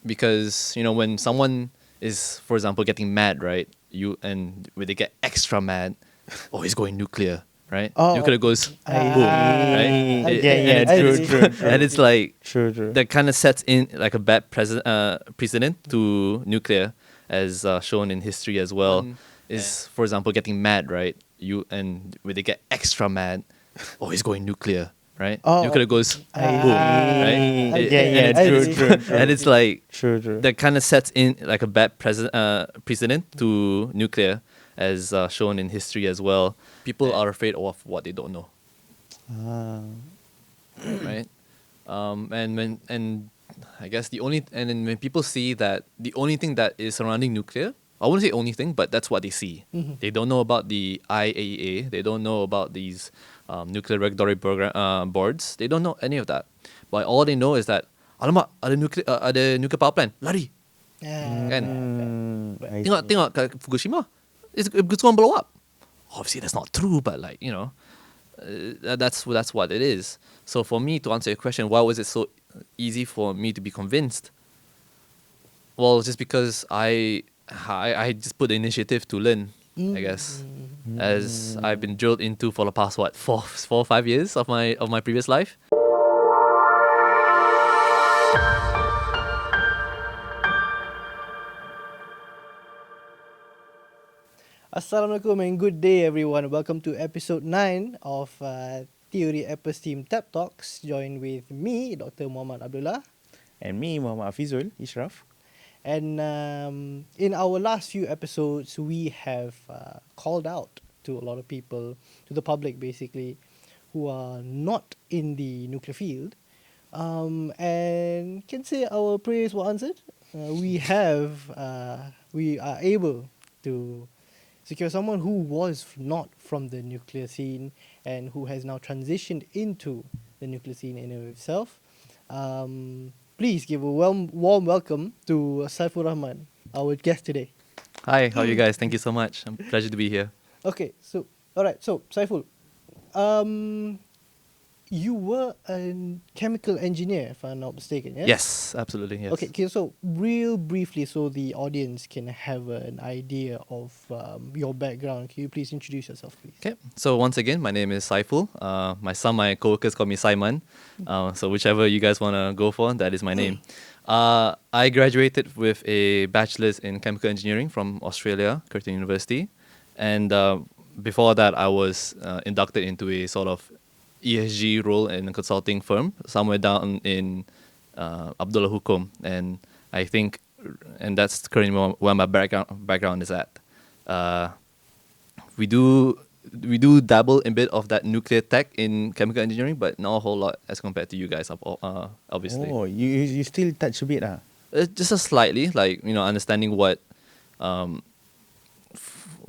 because when someone is, for example, getting mad, right? When they get extra mad, oh, he's going nuclear, right? Nuclear goes boom, right? And it's like True. that kind of sets in like a bad precedent to nuclear, as shown in history as well. Is, for example, getting mad, right? When they get extra mad, oh, he's going nuclear, right? Nuclear goes boom, right? True. And it's like True. that kind of sets in like a bad precedent to nuclear, as shown in history as well. People are afraid of what they don't know, right? And I guess then when people see that the only thing that is surrounding nuclear, I wouldn't say only thing, but that's what they see. They don't know about the IAEA. They don't know about these nuclear regulatory boards. They don't know any of that. But all they know is that, alamak, ada nuclear power plant, lari. Kan? I see. Tengok kat Fukushima, it's going to blow up. Obviously, that's not true, but that's what it is. So for me, to answer your question, why was it so easy for me to be convinced? Well, just because I just put the initiative to learn, I guess, as I've been drilled into for the past 4 or 5 years of my previous life. Assalamualaikum and good day everyone. Welcome to episode 9 of Teori Episteme Tap Talks. Joined with me, Dr. Muhammad Abdullah. And me, Muhammad Afizul, Ishraf. And in our last few episodes, we have called out to a lot of people, to the public basically, who are not in the nuclear field. And can say our prayers were answered. We are able to secure someone who was not from the nuclear scene and who has now transitioned into the nuclear scene in and of itself. Please give a warm welcome to Saiful Rahman, our guest today. Hi, how are you guys? Thank you so much. Pleasure to be here. Okay, so alright, so Saiful, you were a chemical engineer, if I'm not mistaken, yes? Yes, absolutely. Yes. Okay, so real briefly, so the audience can have an idea of your background. Can you please introduce yourself, please? Okay, so once again, my name is Saiful. My co-workers call me Simon. So whichever you guys want to go for, that is my name. I graduated with a bachelor's in chemical engineering from Australia, Curtin University. And before that, I was inducted into a sort of ESG role in a consulting firm somewhere down in Abdullah Hukum. And I think, and that's currently where my background is at. We do dabble in a bit of that nuclear tech in chemical engineering, but not a whole lot as compared to you guys, obviously. Oh, you still touch a bit, ah? Just a slightly, understanding what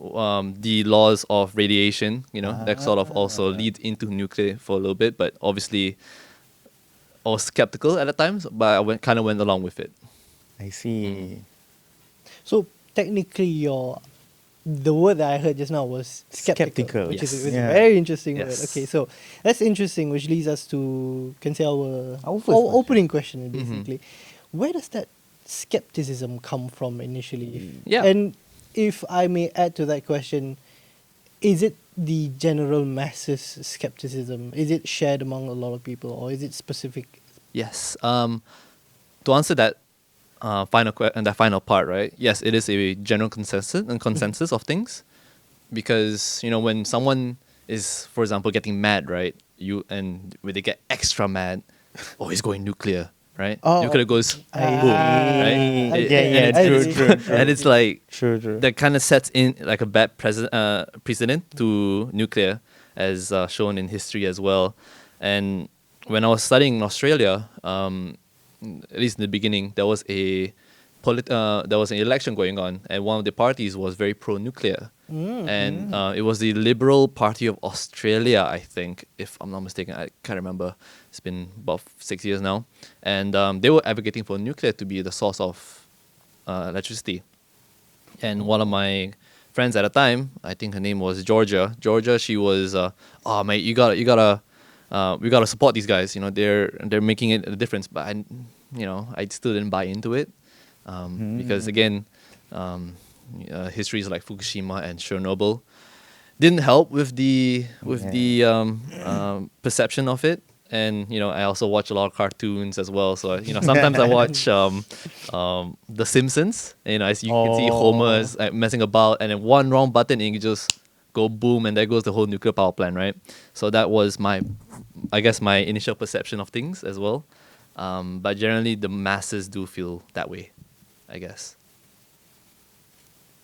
the laws of radiation, that sort of also lead into nuclear for a little bit. But obviously, I was skeptical at the time, but I kind of went along with it. I see. So technically, the word that I heard just now was skeptical, which yes. is a very interesting word. Yes. Okay, so that's interesting, which leads us to our first opening question, basically. Where does that skepticism come from initially? Yeah. And if I may add to that question, is it the general masses skepticism? Is it shared among a lot of people, or is it specific? Yes. To answer that final part, right? Yes, it is a general consensus of things, because when someone is, for example, getting mad, right? When they get extra mad, oh, he's going nuclear, right? Nuclear goes boom, right? True. And it's like True. that kind of sets in like a bad precedent to nuclear, as shown in history as well. And when I was studying in Australia, at least in the beginning, there was an election going on, and one of the parties was very pro-nuclear. And it was the Liberal Party of Australia, I think, if I'm not mistaken. I can't remember. It's been about 6 years now. And they were advocating for nuclear to be the source of electricity. And one of my friends at the time, I think her name was Georgia. She was, oh mate, we gotta support these guys. They're making it a difference. But I still didn't buy into it. Because again, histories like Fukushima and Chernobyl didn't help with the perception of it. And I also watch a lot of cartoons as well. So sometimes I watch The Simpsons. As you can see Homer is messing about, and then one wrong button and you can just go boom, and there goes the whole nuclear power plant, right? So that was my initial perception of things as well. But generally, the masses do feel that way, I guess.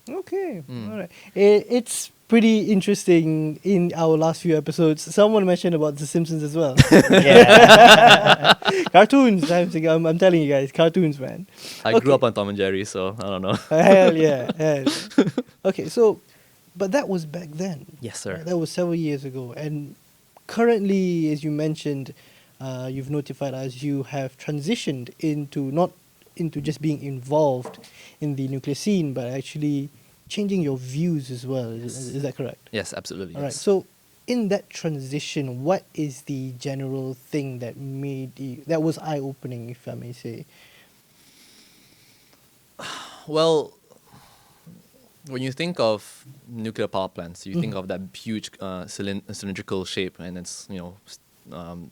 Okay, all right. It's pretty interesting. In our last few episodes, someone mentioned about The Simpsons as well. Cartoons. I'm telling you guys, cartoons, man. I grew up on Tom and Jerry, so I don't know. Hell yeah. Okay, so, but that was back then. Yes, sir. That was several years ago. And currently, as you mentioned, you've notified us you have transitioned into not into just being involved in the nuclear scene, but actually changing your views as well. Is that correct? Yes, absolutely. All right. Yes. So, in that transition, what is the general thing that that was eye-opening, if I may say? Well, when you think of nuclear power plants, you think of that huge cylindrical shape, and it's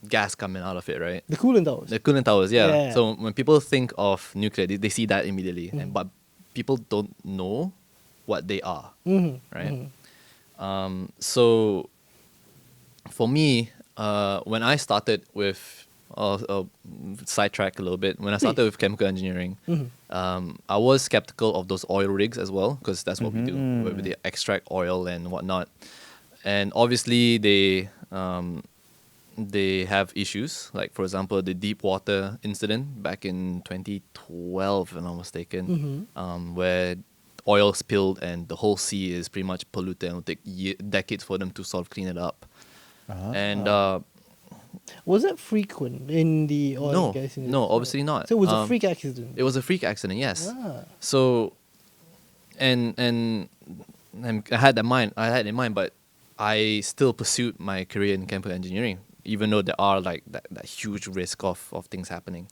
gas coming out of it, right? The coolant towers. The coolant towers, yeah. Yeah. So when people think of nuclear, they see that immediately, but people don't know what they are, right? So for me, when I started with sidetrack a little bit, when I started with chemical engineering, I was skeptical of those oil rigs as well, because that's what we do, where they extract oil and whatnot. And obviously they have issues, like for example the deep water incident back in 2012, if I'm not mistaken, where oil spilled and the whole sea is pretty much polluted, and it'll take decades for them to sort of clean it up. And Was that frequent in the oil no, and gas industry? no, obviously not. So it was a freak accident. It was a freak accident, yes. Ah. So, and I had in mind, but I still pursued my career in chemical engineering, even though there are like that huge risk of things happening.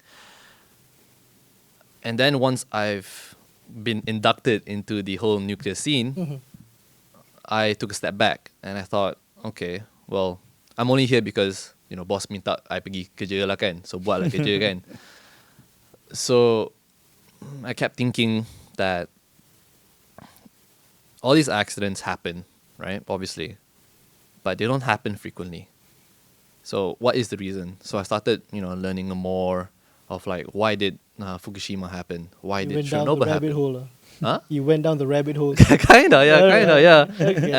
And then once I've been inducted into the whole nuclear scene, I took a step back and I thought, okay, well, I'm only here because boss minta I pergi kerja lah kan, so buat lah kerja kan. So I kept thinking that all these accidents happen, right? Obviously, but they don't happen frequently. So what is the reason? So I started, learning more of like, why did Fukushima happen? Why did Chernobyl happen? Hole. Huh? You went down the rabbit hole. Kinda, yeah. Okay.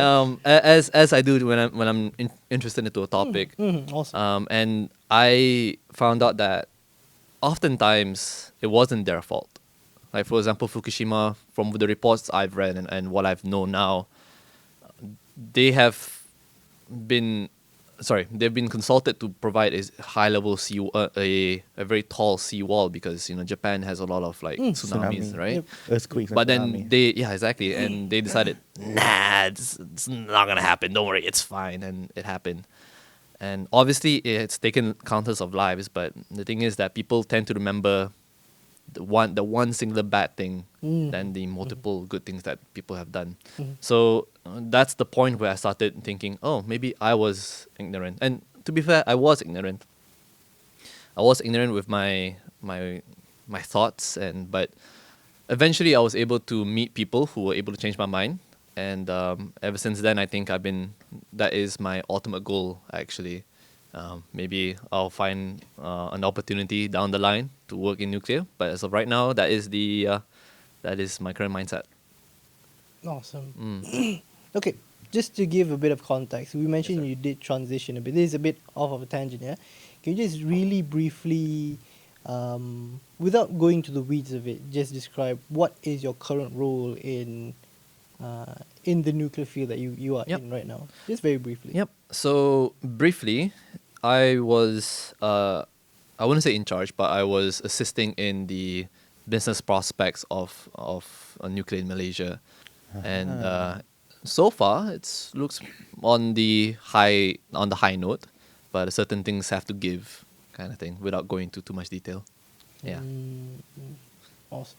As I do when I'm interested into a topic. Awesome. And I found out that oftentimes it wasn't their fault. Like for example, Fukushima, from the reports I've read and what I've known now, they've been consulted to provide a high level a very tall seawall, because Japan has a lot of like tsunamis, right? Yep. Earthquakes. But and then exactly, and they decided, nah, it's not gonna happen. Don't worry, it's fine, and it happened. And obviously, it's taken countless of lives. But the thing is that people tend to remember the one singular bad thing than the multiple good things that people have done. So that's the point where I started thinking, oh, maybe I was ignorant. And to be fair, I was ignorant. I was ignorant with my thoughts, but eventually I was able to meet people who were able to change my mind. And ever since then, I think that is my ultimate goal, actually. Maybe I'll find an opportunity down the line to work in nuclear, but as of right now, that is my current mindset. Awesome. Okay, just to give a bit of context, we mentioned you did transition a bit. This is a bit off of a tangent, yeah? Can you just really briefly, without going to the weeds of it, just describe what is your current role in the nuclear field that you are in right now? Just very briefly. Yep. So briefly, I was I wouldn't say in charge, but I was assisting in the business prospects of a nuclear in Malaysia, and so far it looks on the high note, but certain things have to give, kind of thing, without going into too much detail. Yeah. Awesome.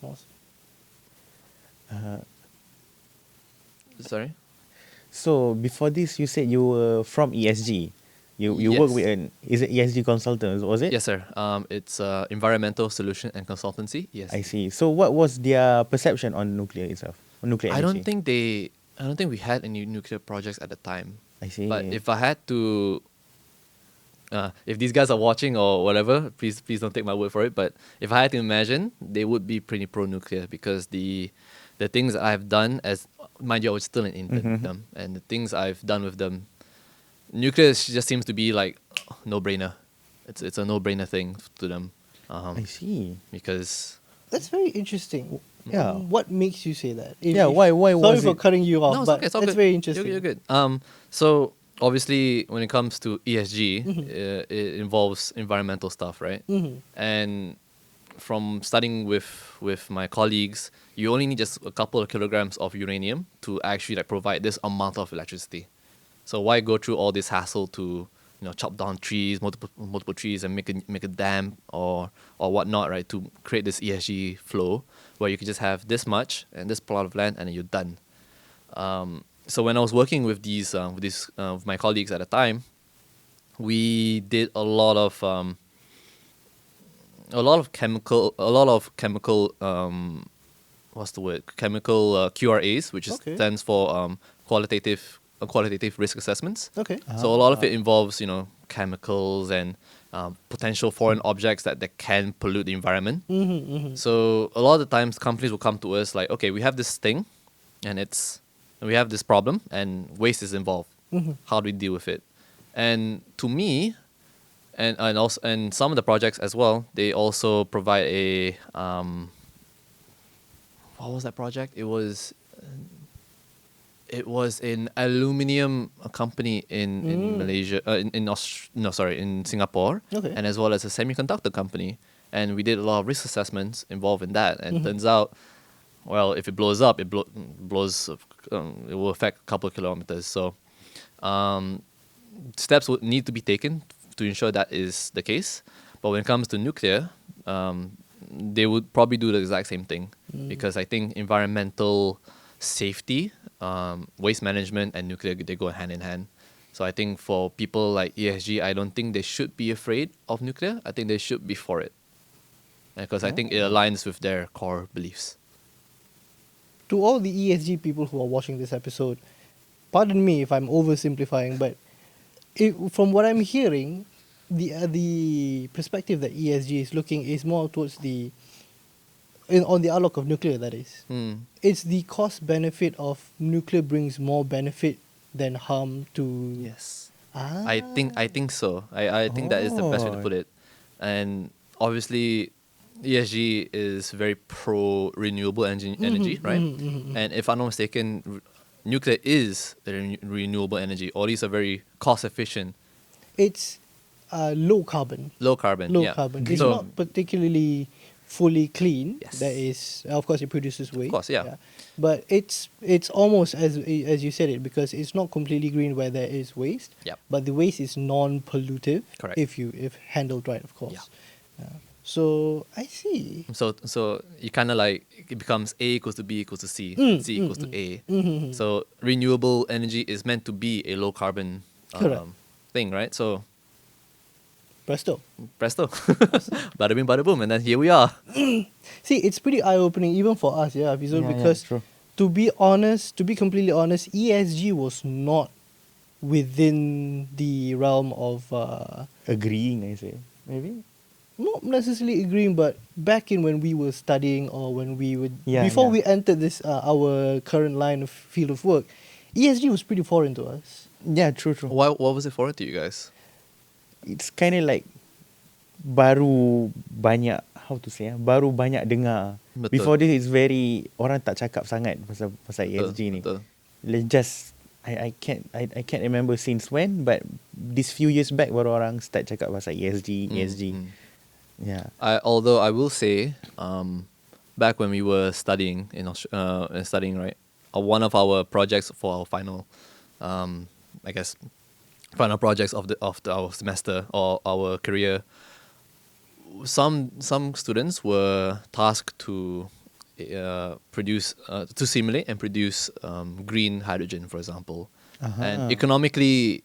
Awesome. Sorry. So before this, you said you were from ESG. You work Yes. with is it ESG consultant, was it? Yes, sir. It's environmental solution and consultancy. Yes. I see. So what was their perception on nuclear itself? On nuclear I energy? don't think we had any nuclear projects at the time. I see. But if I had to, if these guys are watching or whatever, please don't take my word for it. But if I had to imagine, they would be pretty pro-nuclear because the things I've done, as mind you, I was still an intern with them, and the things I've done with them, nuclear just seems to be like no-brainer. It's a no-brainer thing to them, I see. because That's very interesting. Yeah. What makes you say that? Yeah, why Sorry was for it- cutting you off, no, it's but okay, it's all that's good. very interesting. You're good. So obviously, when it comes to ESG, it involves environmental stuff, right? Mhm. And from studying with my colleagues, you only need just a couple of kilograms of uranium to actually like provide this amount of electricity. So why go through all this hassle to chop down trees, multiple trees, and make a dam or whatnot, right? To create this ESG flow where you could just have this much and this plot of land and then you're done. So when I was working with with my colleagues at the time, we did a lot of chemical what's the word, chemical QRAs, which Okay. stands for qualitative risk assessments. Okay. So a lot of it involves chemicals and potential foreign objects that can pollute the environment. So a lot of the times companies will come to us like, okay, we have this thing, and we have this problem, and waste is involved. How do we deal with it? And to me, and some of the projects as well, they also provide a what was that project? It was an aluminium company in Malaysia, in Singapore, Okay. and as well as a semiconductor company. And we did a lot of risk assessments involved in that. And turns out, well, if it blows up, it blows. It will affect a couple of kilometers. So steps would need to be taken to ensure that is the case. But when it comes to nuclear, they would probably do the exact same thing, because I think environmental safety, waste management, and nuclear, they go hand in hand. So I think for people like ESG, I don't think they should be afraid of nuclear. I think they should be for it, because I think it aligns with their core beliefs. To all the ESG people who are watching this episode, pardon me if I'm oversimplifying, but from what I'm hearing, the perspective that ESG is looking is more towards on the outlook of nuclear, that is. It's the cost benefit of nuclear brings more benefit than harm to. Yes. Ah. I think so. I think that is the best way to put it. And obviously, ESG is very pro renewable energy, right? And if I'm not mistaken, nuclear is renewable energy. All these are very cost efficient, It's low carbon. low carbon. Low yeah. carbon. It's So, not particularly fully clean. Yes. That is, of course, it produces waste. course, yeah. But it's almost as you said it, because it's not completely green where there is waste. Yep. But the waste is non-pollutive. Correct. If handled right, of course. So I see. So you kind of like, it becomes A equals to B equals to C, C equals to A. So renewable energy is meant to be a low carbon Correct. thing, right? So Presto. presto, bada bing bada boom, and then here we are. See, it's pretty eye-opening even for us, Fizul, Yeah, because true. to be completely honest, ESG was not within the realm of Agreeing, I say. Maybe? not necessarily agreeing, but back in when we were studying or when we would Yeah, we entered this our current line of field of work, ESG was pretty foreign to us. Yeah, true. What was it for to you guys? It's kind of like baru banyak, how to say, baru banyak dengar. Betul. Before this, it's very, orang tak cakap sangat pasal ESG ni. Betul. Just I can't remember since when, but this few years back baru orang start cakap pasal ESG. Yeah. Although I will say, back when we were studying right, one of our projects for our final, final projects of our semester or our career, some students were tasked to to simulate and produce green hydrogen, for example. Uh-huh. And economically,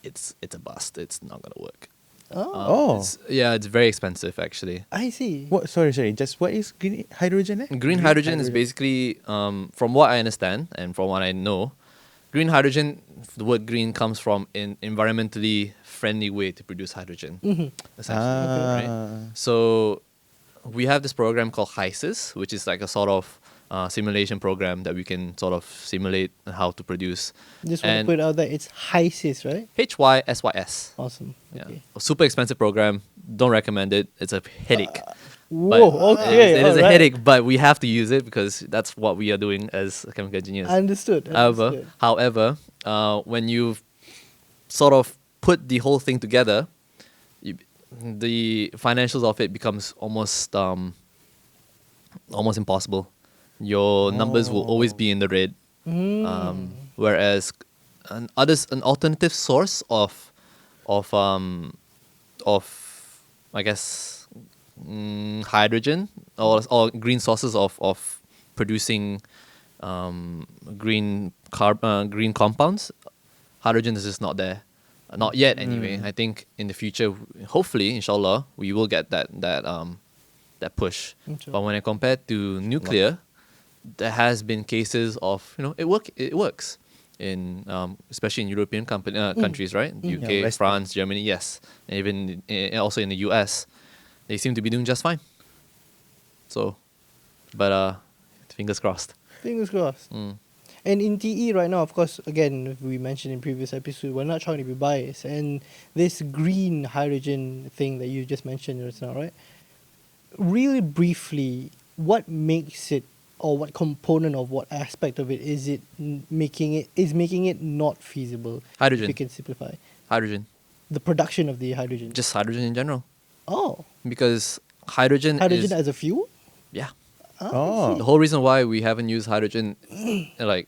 it's a bust. It's not gonna work. Oh. It's very expensive actually. I see. What? Sorry. Just what is green hydrogen? Green hydrogen is basically, from what I understand and from what I know, green hydrogen. The word green comes from an environmentally friendly way to produce hydrogen. Essentially, right? So we have this program called HYSIS, which is like a sort of simulation program that we can sort of simulate how to produce. Just want to And put it out there, it's HYSIS, right? HYSYS. Awesome. Yeah. Okay. A super expensive program. Don't recommend it. It's a headache. Whoa, okay. It is a alright. headache, but we have to use it because that's what we are doing as chemical engineers. Understood. However, when you sort of put the whole thing together, the financials of it becomes almost impossible. Your numbers will always be in the red. Whereas an alternative source of I guess hydrogen or green sources of producing green compounds, hydrogen is just not there. Not yet, anyway. I think in the future, hopefully, inshallah, we will get that push. Okay. But when I compare to nuclear, there has been cases of it works in especially in European countries, right? UK, Yeah, France, Germany, yes, and even also in the US, they seem to be doing just fine. So, but fingers crossed. Fingers crossed. And in TE right now, of course, again, we mentioned in previous episode, we're not trying to be biased. And this green hydrogen thing that you just mentioned just now, right? Really briefly, what makes it, or what component of what aspect of it is it making it not feasible? Hydrogen. If you can simplify. Hydrogen. The production of the hydrogen. Just hydrogen in general. Oh. Because hydrogen is... as a fuel? Yeah. Oh. The whole reason why we haven't used hydrogen like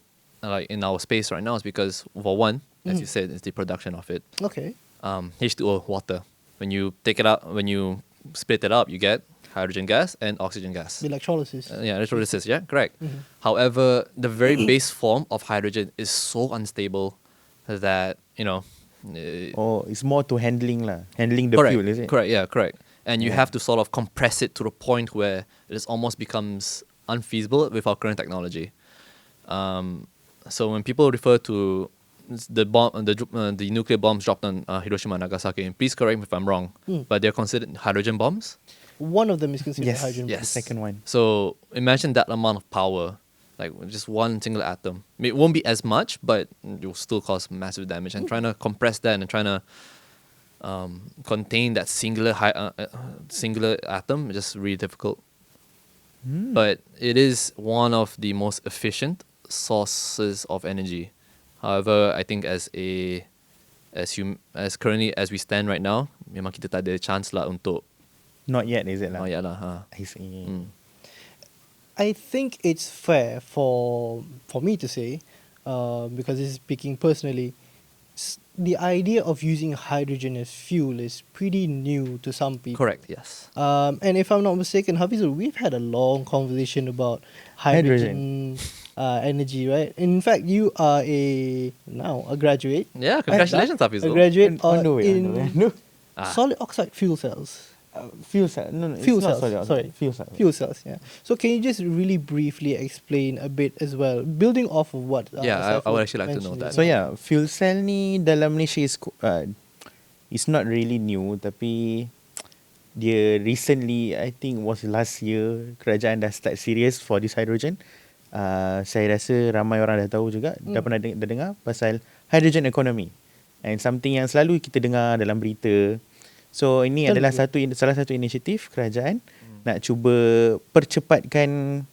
in our space right now is because, for one, as you said, it's the production of it. Okay. H2O, water. When you take it out, when you split it up, you get hydrogen gas and oxygen gas. Electrolysis. Electrolysis, yeah, correct. However, the very base form of hydrogen is so unstable that, It's more to handling the correct, fuel, is it? Correct, yeah, correct. And you have to sort of compress it to the point where it almost becomes unfeasible with our current technology. So when people refer to the nuclear bombs dropped on Hiroshima and Nagasaki, and please correct me if I'm wrong, but they're considered hydrogen bombs. One of them is considered Yes. hydrogen. Yes. The second one. So imagine that amount of power, like just one single atom. I mean, it won't be as much, but it will still cause massive damage. And trying to compress that and trying to contain that singular atom is just really difficult. But it is one of the most efficient sources of energy. However, I think as currently as we stand right now, memang kita tak ada chance lah untuk. Not yet, is it? Oh yeah lah. I see. I think it's fair for me to say, because this is speaking personally, the idea of using hydrogen as fuel is pretty new to some people. Correct. Yes. And if I'm not mistaken, Hafizul, we've had a long conversation about hydrogen energy, right? In fact, you are now a graduate. Yeah. Congratulations, Hafizul. A graduate On the way. in solid oxide fuel cells. Fuel cell. No, Fuel it's not cells, solid. sorry. Fuel cell. Fuel cells, yeah. So can you just really briefly explain a bit as well, building off of what? I Saiful would actually like to know mentioned that. as So well. yeah, fuel cell ni dalam Malaysia it's not really new, tapi dia recently, I think was last year, kerajaan dah start serious for this hydrogen. Saya rasa ramai orang dah tahu juga, dah pernah dah dengar pasal hydrogen economy. And something yang selalu kita dengar dalam berita. So ini adalah salah satu inisiatif kerajaan nak cuba percepatkan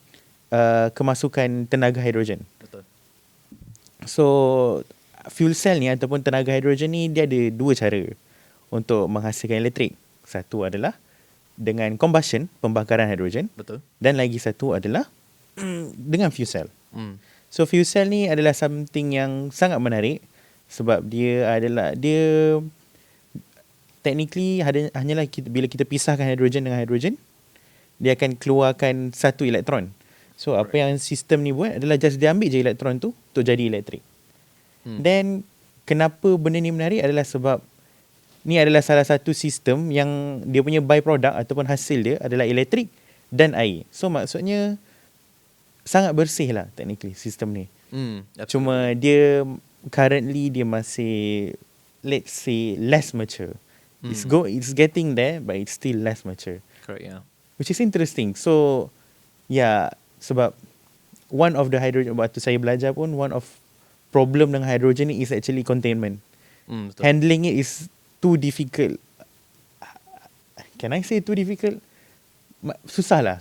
kemasukan tenaga hidrogen. Betul. So fuel cell ni ataupun tenaga hidrogen ni dia ada dua cara untuk menghasilkan elektrik. Satu adalah dengan combustion, pembakaran hidrogen. Betul. Dan lagi satu adalah dengan fuel cell. Mm. So fuel cell ni adalah something yang sangat menarik sebab dia technically hanyalah bila kita pisahkan hidrogen dengan hidrogen, dia akan keluarkan satu elektron. So apa yang sistem ni buat adalah just dia ambil je elektron tu untuk jadi elektrik. Then kenapa benda ni menarik adalah sebab ni adalah salah satu sistem yang dia punya byproduct ataupun hasil dia adalah elektrik dan air. So maksudnya sangat bersih lah technically sistem ni. Cuma dia currently dia masih, let's say, less mature. It's getting there, but it's still less mature. Correct, yeah. Which is interesting. So, yeah, sebab one of the hydrogen, waktu saya belajar pun, one of problem dengan hydrogen ni is actually containment. Betul. Handling it is too difficult. Can I say too difficult? Susah lah.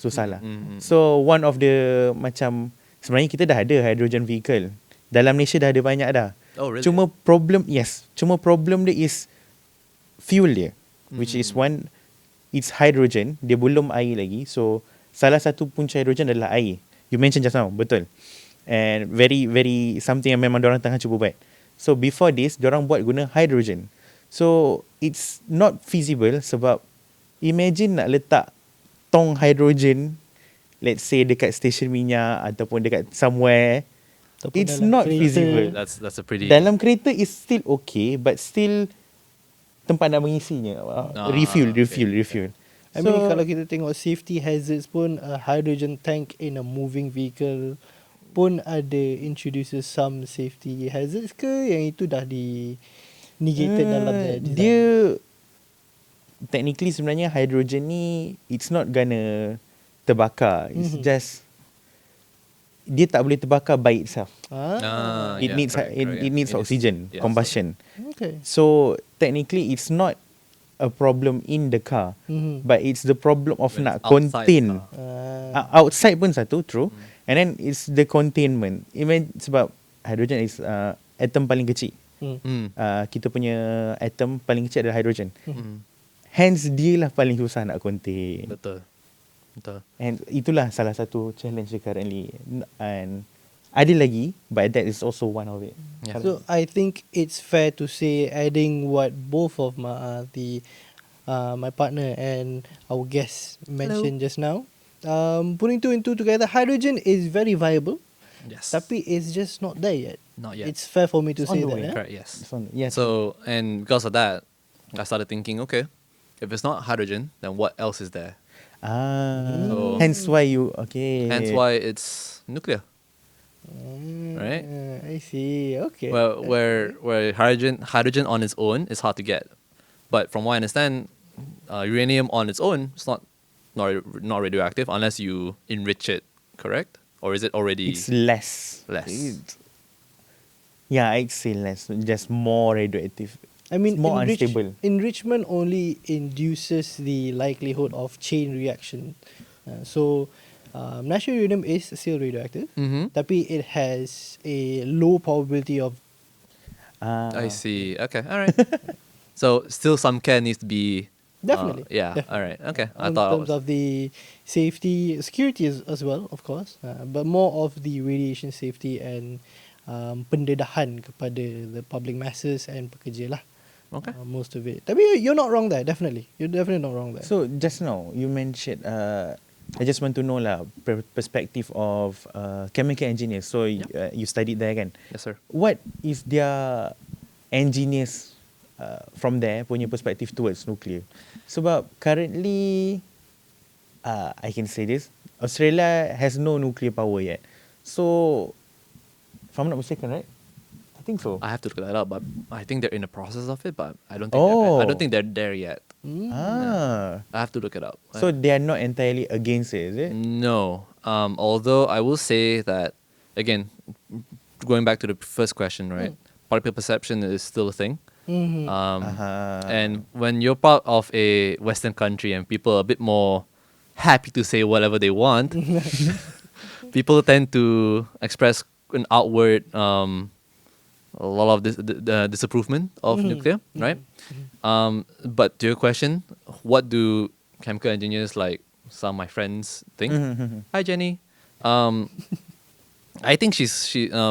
So, one of the macam, sebenarnya kita dah ada hydrogen vehicle. Dalam Malaysia dah ada banyak dah. Oh, really? Cuma problem dia is fuel dia, which is one, it's hydrogen, dia belum air lagi. So salah satu punca hydrogen adalah air. You mentioned just now, betul. And very very something yang memang diorang tengah cuba buat. So before this, diorang buat guna hydrogen. So it's not feasible sebab imagine nak letak tong hydrogen, let's say dekat stesen minyak ataupun dekat somewhere. Ataupun It's dalam not kereta. feasible. That's a pretty... Dalam kereta is still okay, but still tempat nak mengisinya. Refuel. I mean, kalau kita tengok safety hazards pun, a hydrogen tank in a moving vehicle pun ada introduces some safety hazards ke yang itu dah di negated dalam design? Dia technically sebenarnya hydrogen ni it's not gonna terbakar. It's just dia tak boleh terbakar by itself. It needs oxygen, Yes. combustion. Okay. So technically it's not a problem in the car, but it's the problem of When nak it's outside contain. the Outside pun satu, true. And then it's the containment. Even sebab hydrogen is atom paling kecil. Kita punya atom paling kecil adalah hydrogen. Hence dia lah paling susah nak contain. Betul. And itulah salah satu challenge dia currently. And ada lagi, but that is also one of it. Yeah. So I think it's fair to say, adding what both of my my partner and our guest mentioned just now, putting two and two together, hydrogen is very viable. Yes. Tapi it's just not there yet. Not yet. It's fair for me to It's say on the that. way. Eh? Correct, yes. Yes. So, and because of that, I started thinking, okay, if it's not hydrogen, then what else is there? So- hence why okay. Hence why it's nuclear. Right? I see. Okay. Well, where hydrogen on its own is hard to get, but from what I understand, uranium on its own is not radioactive unless you enrich it. Correct? Or is it already It's less. I'd say less. Just more radioactive. I mean, It's more unstable. enrichment only induces the likelihood of chain reaction. So, natural uranium is still radioactive, tapi it has a low probability of. I see. Okay. All right. So still some care needs to be. Definitely. Yeah. Definitely. All right. Okay. I In thought. terms of the safety, security as well, of course, but more of the radiation safety and pendedahan kepada the public masses and pekerja lah. Okay. Most of it. Tapi you're not wrong there, definitely. You're definitely not wrong there. So just now you mentioned, I just want to know lah perspective of chemical engineers. So you studied there kan? Yes, sir. What is their engineers from there punya perspective towards nuclear? Sebab currently, I can say this, Australia has no nuclear power yet. So, if I'm not mistaken, right? I think so. I have to look that up, but I think they're in the process of it. But I don't think. Oh. I don't think they're there yet. Ah. I have to look it up. So they are not entirely against it, is it? No. Although I will say that again, going back to the first question, right? Particle perception is still a thing. And when you're part of a Western country and people are a bit more happy to say whatever they want, people tend to express an outward a lot of disapproval of nuclear, right? But to your question, what do chemical engineers like some of my friends think? Hi, Jenny. I think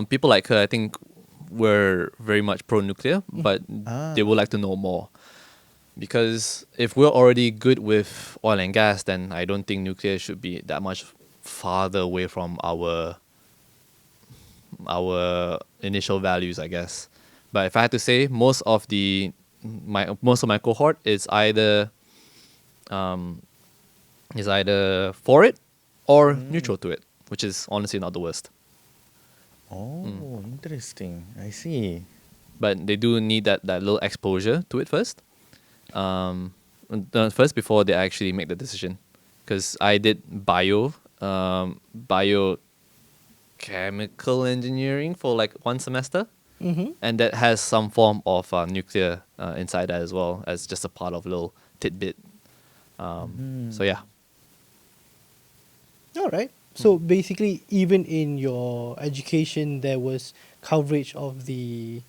people like her, I think, were very much pro-nuclear, but they would like to know more. Because if we're already good with oil and gas, then I don't think nuclear should be that much farther away from our initial values, I guess. But if I had to say, most of my cohort is either for it or neutral to it, which is honestly not the worst. Oh, interesting. I see. But they do need that little exposure to it first. First before they actually make the decision. Because I did biochemical engineering for like one semester, and that has some form of nuclear inside that as well, as just a part of a little tidbit. So yeah. All right. So basically, even in your education, there was coverage of the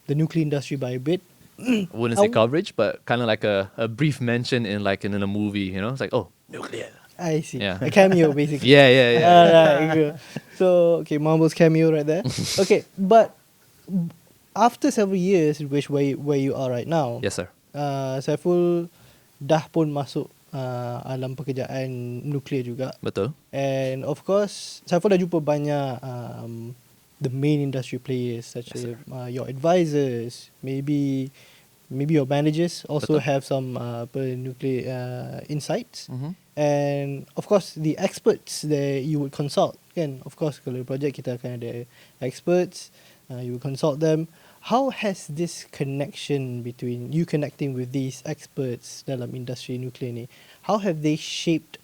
nuclear industry by a bit. I wouldn't say w- coverage, but kind of like a brief mention in a movie, you know? It's like, oh, nuclear. I see. Yeah. A cameo, basically. Yeah. Alright, good. So, okay, Marvel's cameo right there. Okay, but after several years, which where you are right now, Yes, sir. Saiful dah pun masuk alam pekerjaan nuklear juga. Betul. And of course, Saiful dah jumpa banyak the main industry players such Yes, as your advisors, maybe your managers also Betul. have some nuclear insights. Mm-hmm. And of course the experts that you would consult kan, of course kalau project kita akan ada experts, you will consult them. How has this connection between you connecting with these experts dalam industri nuklear ni, how have they shaped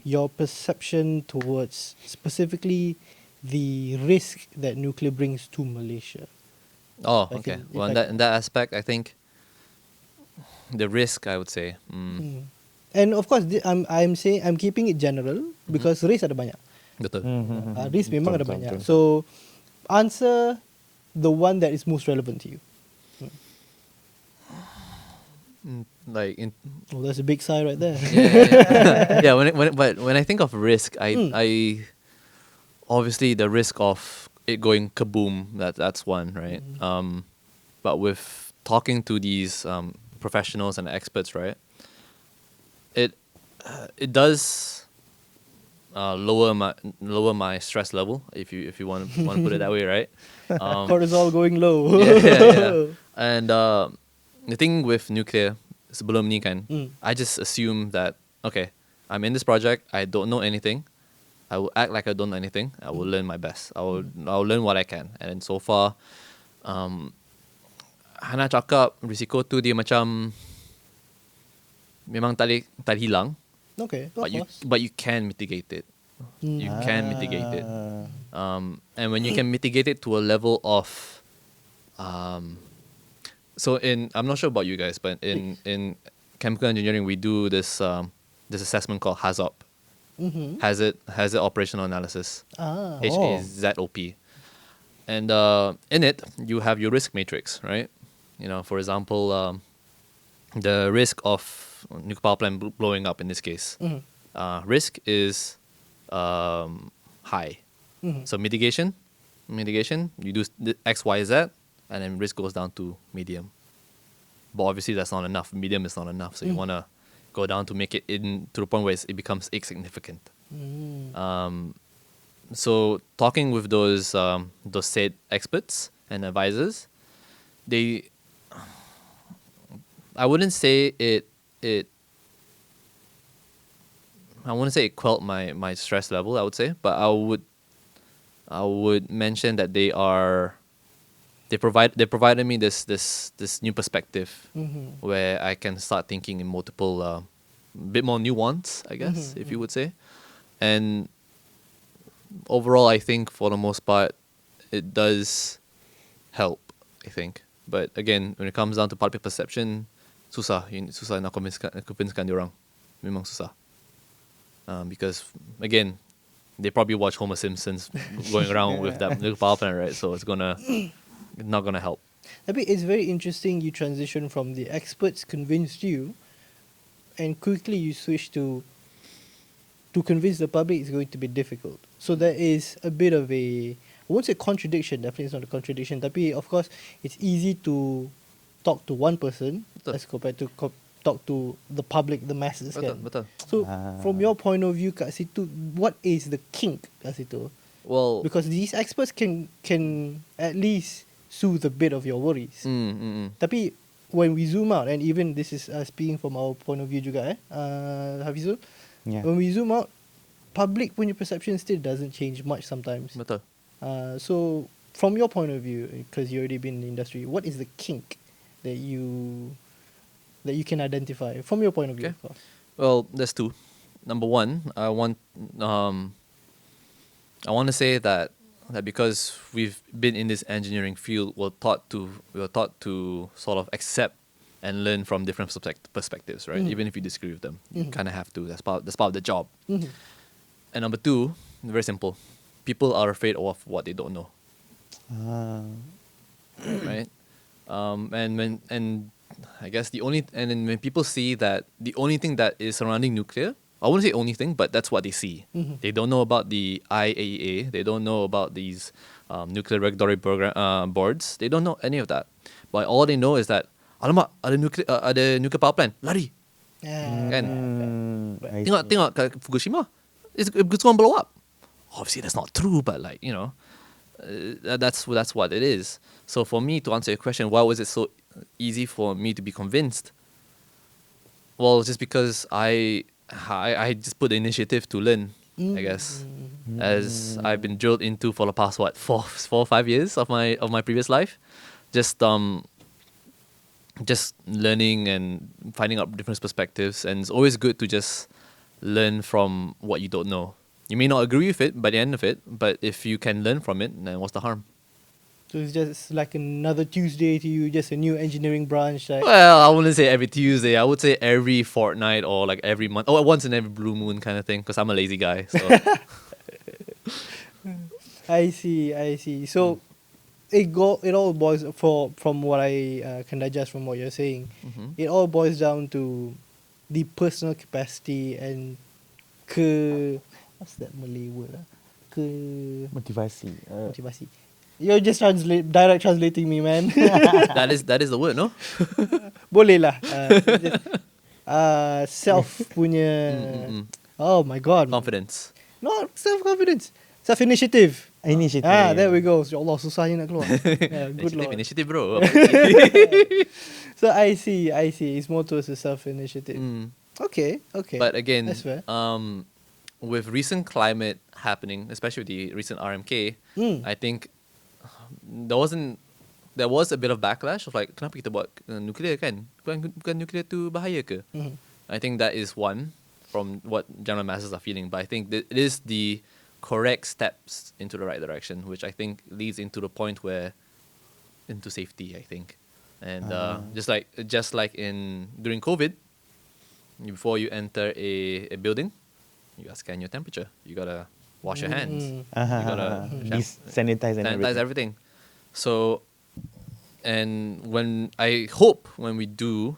your perception towards specifically the risk that nuclear brings to Malaysia? Oh, If I okay. can- if Well, I in that aspect, I think the risk, I would say. And of course I'm saying I'm keeping it general because risk ada banyak. Betul. Risk memang ada Betul, banyak. betul. So answer the one that is most relevant to you. Like in Oh, that's a big sigh right there. yeah. When I think of risk, I obviously the risk of it going kaboom. That's one, right? But with talking to these professionals and experts, right? It does lower my stress level, if you want to put it that way, right? Cortisol going low. yeah. And the thing with nuclear, sebelum ni kan, Mm. I just assume that okay, I'm in this project, I don't know anything. I will act like I don't know anything. I will learn my best. I'll learn what I can. And then so far, Hana cakap risiko tu dia macam memang tak boleh hilang, Okay, of course. but you can mitigate it. You can mitigate it. And when you can mitigate it to a level of, I'm not sure about you guys, but in chemical engineering we do this assessment called HAZOP, hazard operational analysis, HAZOP, and in it you have your risk matrix, right? You know, for example, the risk of nuclear power plant blowing up in this case, risk is high. So mitigation, you do X, Y, Z, and then risk goes down to medium. But obviously that's not enough. Medium is not enough. So you want to go down to make it in to the point where it becomes insignificant. So talking with those said experts and advisors, I wouldn't say it quelled my stress level, I would say, but I would mention that they provided me this new perspective where I can start thinking in multiple bit more nuance, I guess, if you would say. And overall, I think for the most part it does help, I think. But again, when it comes down to public perception, susah nak convincekan diorang. Memang susah. Because again, they probably watch Homer Simpsons going around with that nuclear power plant, right? So it's not gonna help. Tapi it's very interesting you transition from the experts convinced you and quickly you switch to convince the public is going to be difficult. So there is a bit of I won't say contradiction, definitely it's not a contradiction, tapi of course it's easy to talk to one person Betul. as compared to talk to the public, the masses Betul, kan. betul. So from your point of view kat situ, what is the kink kat situ? Well, Because these experts can at least soothe a bit of your worries. Tapi when we zoom out, and even this is speaking from our point of view juga Hafizul, Yeah. when we zoom out, public punya perception still doesn't change much sometimes. betul. So from your point of view, because you already been in the industry, what is the kink that you can identify from your point of view? Okay. Of course. Well, there's two. Number one, I want to say that because we've been in this engineering field, we were taught to sort of accept and learn from different perspectives, right? Even if you disagree with them, you kind of have to. That's part of the job. Mhm. And number two, very simple. People are afraid of what they don't know, right? And I guess when people see that the only thing that is surrounding nuclear, I wouldn't say only thing, but that's what they see. They don't know about the IAEA. They don't know about these nuclear regulatory boards. They don't know any of that. But all they know is that, alamak, ada nuclear power plant, lari. Kan? I Tengok kat Fukushima, it's going to blow up. Obviously, that's not true, but that's what it is. So for me, to answer your question, why was it so easy for me to be convinced? Well, just because I just put the initiative to learn, I guess, as I've been drilled into for the past 4 or 5 years of my previous life, just learning and finding out different perspectives, and it's always good to just learn from what you don't know. You may not agree with it by the end of it, but if you can learn from it, then what's the harm? So it's just like another Tuesday to you, just a new engineering branch. Like, Well, I wouldn't say every Tuesday. I would say every fortnight or like every month, or once in every blue moon kind of thing. Because I'm a lazy guy. So I see. So it all boils from what I can digest from what you're saying. It all boils down to the personal capacity and what's that Malay word? motivasi. Motivasi. You're just direct translating me, man. that is the word, no? Boleh lah. Self punya. Oh my god. Confidence. Not self-confidence. Self-initiative. Initiative. There we go. Ya Allah, susahnya nak keluar. Yeah, good lord. Initiative, bro. So I see. It's more towards the self-initiative. Okay. But again, That's fair. with recent climate happening, especially with the recent RMK, I think there was a bit of backlash of like, kenapa kita buat nuclear kan? Bukan nuclear tu bahaya ke? I think that is one from what general masses are feeling. But I think that it is the correct steps into the right direction, which I think leads into the point into safety, I think. And just like during COVID, before you enter a building, you gotta scan your temperature. You gotta wash your hands. You gotta sanitize and sanitize everything. So, and when we do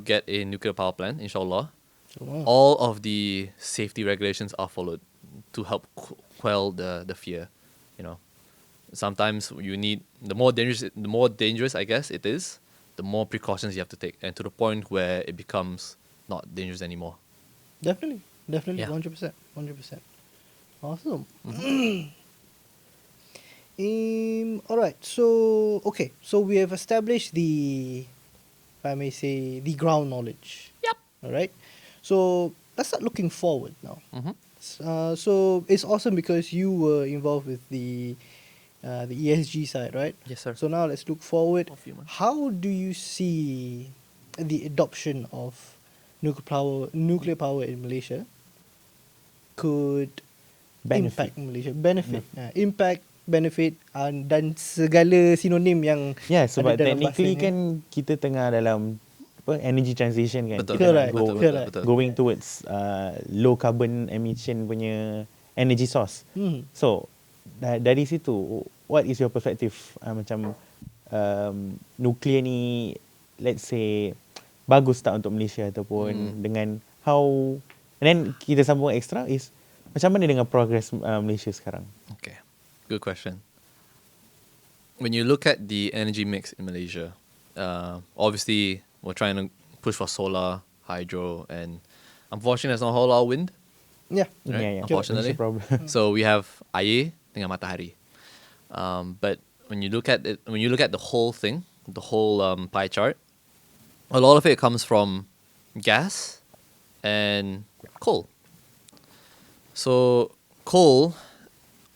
get a nuclear power plant, inshallah, all of the safety regulations are followed to help quell the fear. Sometimes you need the more dangerous I guess it is, the more precautions you have to take, and to the point where it becomes not dangerous anymore. Definitely, Yeah. 100%. Awesome. Alright, so we have established the, if I may say, the ground knowledge. Yep. Alright, so let's start looking forward now. Mm-hmm. So it's awesome because you were involved with the ESG side, right? Yes, sir. So now let's look forward. Of you, man. How do you see the adoption of nuclear power in Malaysia could Benefit. impact Malaysia? Impact, benefit, dan segala sinonim yang sebab ada dalam technically bahasa ni. kan kita tengah dalam energy transition kan. Betul. Kita Correct, nak betul. going towards low carbon emission punya energy source. So dari situ, what is your perspective macam nuklear ni, let's say, bagus tak untuk Malaysia ataupun dengan how, and then kita sambung extra is macam mana dengan progress Malaysia sekarang? Okay, good question. When you look at the energy mix in Malaysia, obviously we're trying to push for solar, hydro, and unfortunately, there's not a whole lot of wind. Yeah. Right? Yeah, yeah. Unfortunately. That's the problem. So we have air dengan matahari. But when you look at it, when you look at the whole thing, the whole pie chart, a lot of it comes from gas and coal. So coal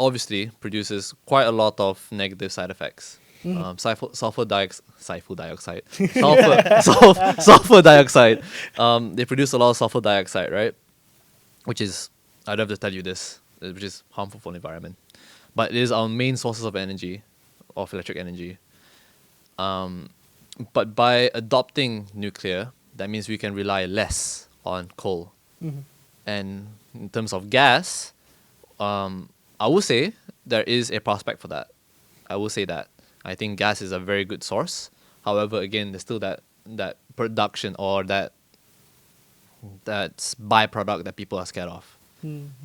obviously produces quite a lot of negative side effects. Sulfur dioxide, sulfur dioxide. They produce a lot of sulfur dioxide, right? Which is, I don't have to tell you this, which is harmful for the environment. But it is our main sources of energy, of electric energy. But by adopting nuclear, that means we can rely less on coal. And in terms of gas, I would say there is a prospect for that. I will say that. I think gas is a very good source. However, again, there's still that production or that's byproduct that people are scared of.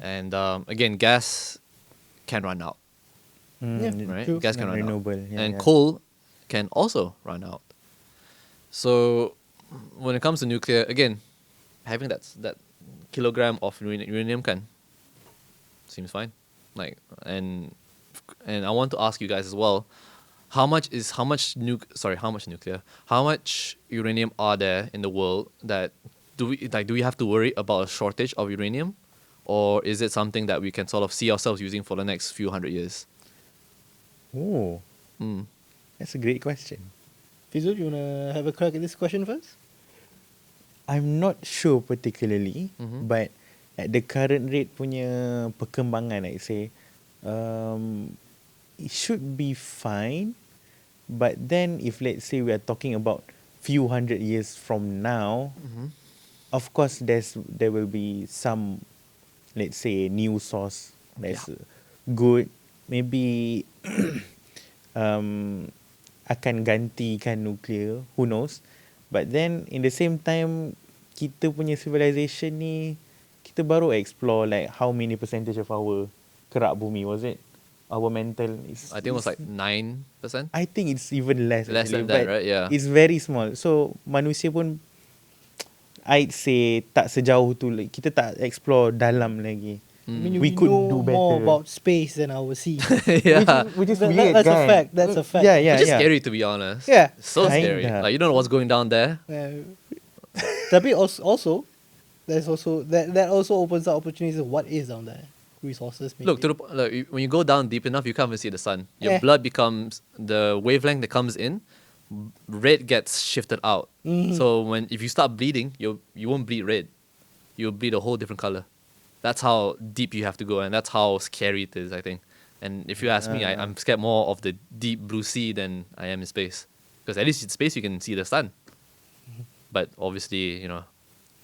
And again, gas can run out. Yeah, Right? true. Gas can Not run renewable, out. yeah, And yeah. coal can also run out. So when it comes to nuclear, again, having that kilogram of uranium seems fine. Like and I want to ask you guys as well, how much nuclear? How much uranium are there in the world that do we have to worry about a shortage of uranium? Or is it something that we can sort of see ourselves using for the next few hundred years? Oh, Mm. that's a great question. Fizul, you wanna have a crack at this question first? I'm not sure particularly, Mhm. but at the current rate punya perkembangan, I'd say, it should be fine. But then, if let's say we are talking about few hundred years from now, of course there will be some, let's say, new source that's good. Maybe akan gantikan nuclear, who knows. But then in the same time, kita punya civilization ni, kita baru explore like how many percentage of our kerak bumi, was it? Our mental is, I think it was like 9%. I think it's even less Less actually, than that, but right? Yeah. it's very small. So manusia pun, I'd say tak sejauh tu, like, kita tak explore dalam lagi. I mean, We we could know do more better. about space than our sea. Yeah. Which is That- weird, that's a kan? fact, that's a fact. Yeah, yeah, Which is yeah. scary, to be honest. Yeah. So scary. Kinda. Like, you don't know what's going down there. Tapi also, there's also that also opens up opportunities of what is down there. Resources, maybe. Look, when you go down deep enough, you can't even see the sun. Your Yeah. blood becomes, the wavelength that comes in, red gets shifted out. So if you start bleeding, you won't bleed red. You'll bleed a whole different color. That's how deep you have to go, and that's how scary it is, I think. And if you ask me, I'm scared more of the deep blue sea than I am in space. Because at least in space you can see the sun. But obviously,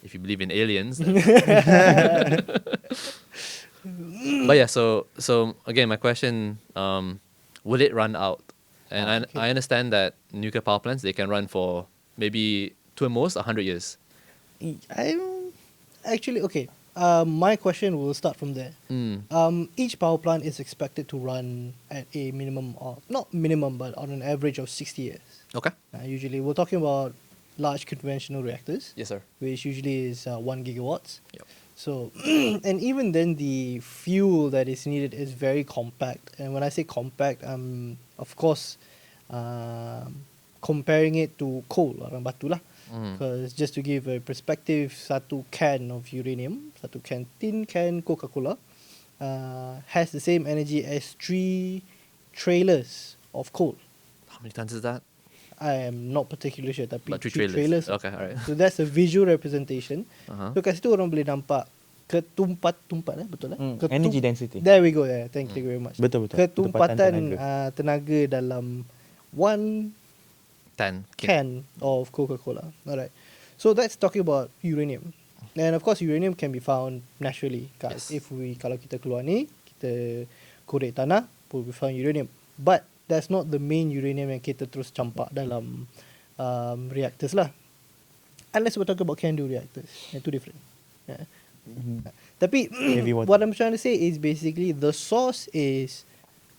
if you believe in aliens. then- But yeah, so again, my question, will it run out? And I understand that nuclear power plants, they can run for maybe to the most 100 years. I don't. Actually, okay. My question will start from there. Each power plant is expected to run at a minimum of, not minimum, but on an average of 60 years. Okay. Usually, we're talking about large conventional reactors, Yes, sir. which usually is 1 gigawatts. Yep. So, and even then, the fuel that is needed is very compact. And when I say compact, I'm of course comparing it to coal, orang batu lah. Because just to give a perspective, satu can of uranium, tin can Coca-Cola, has the same energy as 3 trailers of coal. How many tons is that? I am not particularly sure, tapi But 3 3 trailers. Okay, alright. So that's a visual representation. Uh-huh. So kat situ orang boleh nampak ketumpat betul lah. Energy density. There we go. There. Thank you very much. Betul, betul. Ketumpatan Ketumpatan tenaga dalam one 10. can of Coca-Cola. Alright. So that's talking about uranium. And of course uranium can be found naturally. Yes. Kalau kita keluar ni, kita korek tanah, we found uranium. But that's not the main uranium yang kita terus campak dalam reactors lah. Unless we're talking about CANDU reactors. They're two different. Yeah. Tapi Heavy water. what I'm trying to say is basically the source is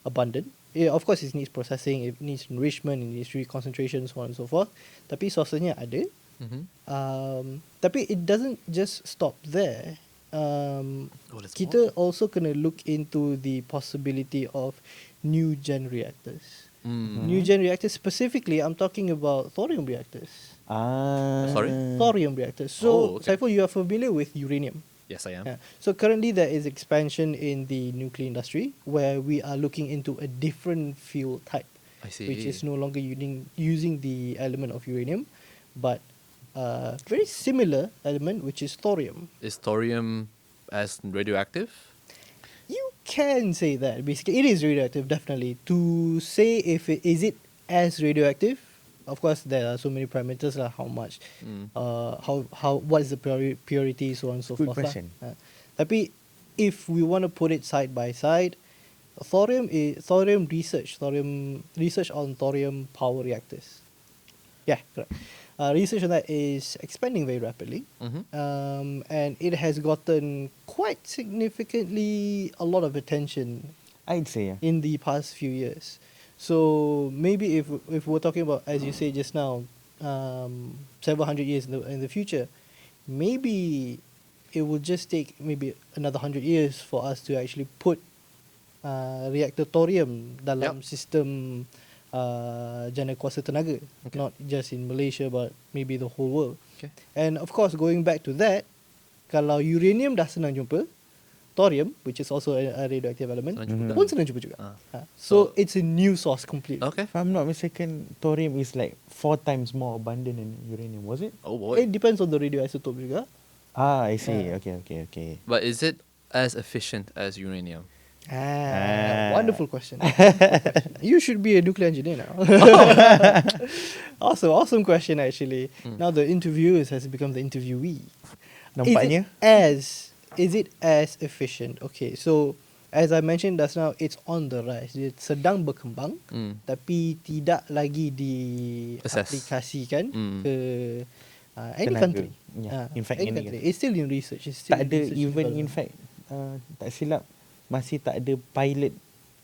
abundant. Yeah, of course it needs processing, it needs enrichment, it needs reconcentration, so on and so forth. Tapi sourcenya ada. Mhm. Tapi it doesn't just stop there. There's Kita also kena look into the possibility of new gen reactors. Mm. New gen reactors specifically, I'm talking about thorium reactors. Sorry? Thorium reactors. So, Oh, okay. Saiful, you are familiar with uranium. Yes, I am. Yeah. So currently there is expansion in the nuclear industry where we are looking into a different fuel type, I see. which is no longer using the element of uranium, but a very similar element, which is thorium. Is thorium as radioactive? You can say that. Basically, it is radioactive, definitely. To say if it is it as radioactive, of course, there are so many parameters, like how much, Mm. what is the purity, so on and so Good forth. lah. question. Tapi if we want to put it side by side, thorium research on thorium power reactors. Yeah, correct. Research on that is expanding very rapidly. Mhm. And it has gotten quite significantly a lot of attention I'd say, yeah. in the past few years. So maybe if we're talking about, as you say just now, several hundred years in the future, maybe it will just take maybe another 100 years for us to actually put reactor thorium dalam sistem jana kuasa tenaga, Okay. not just in Malaysia but maybe the whole world. Okay. And of course, going back to that, kalau uranium dah senang jumpa, thorium, which is also a radioactive element, Senang jumpa pun kan? senang jumpa juga. Ah. So So- it's a new source completely. Okay. If I'm not mistaken, thorium is like 4 times more abundant than uranium, was it? Oh boy. It depends on the radioisotope juga. I see. Yeah. Okay. But is it as efficient as uranium? Wonderful question. You should be a nuclear engineer now. Awesome question actually. Now the interviewers has become the interviewee. Nampaknya. Is it as efficient? Okay, so as I mentioned just now, it's on the rise. Dia sedang berkembang, tapi tidak lagi Assess. diaplikasikan Mm. ke any Tenaga. country. Yeah. In fact, any any country. It's still in research. It's still Tak in ada, research even in development. fact, tak silap, masih tak ada pilot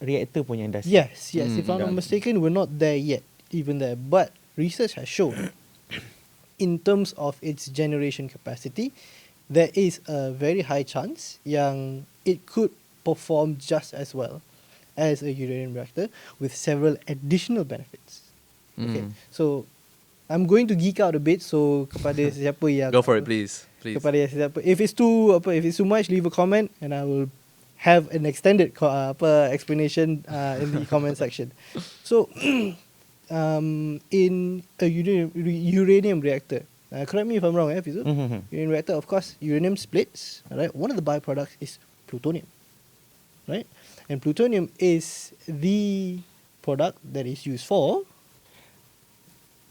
reactor pun yang dah siap. Yes. If I'm not Yeah. mistaken, we're not there yet, even there. But research has shown, in terms of its generation capacity, there is a very high chance yang it could perform just as well as a uranium reactor with several additional benefits. Okay, so I'm going to geek out a bit. So kepada siapa yang Go for it, please. Please. kepada siapa, if it's too much, leave a comment and I will have an extended explanation in the comment section. So in a uranium reactor, correct me if I'm wrong, Fizu? Mhm. Uranium reactor, of course, uranium splits. Right, one of the byproducts is plutonium, right? And plutonium is the product that is used for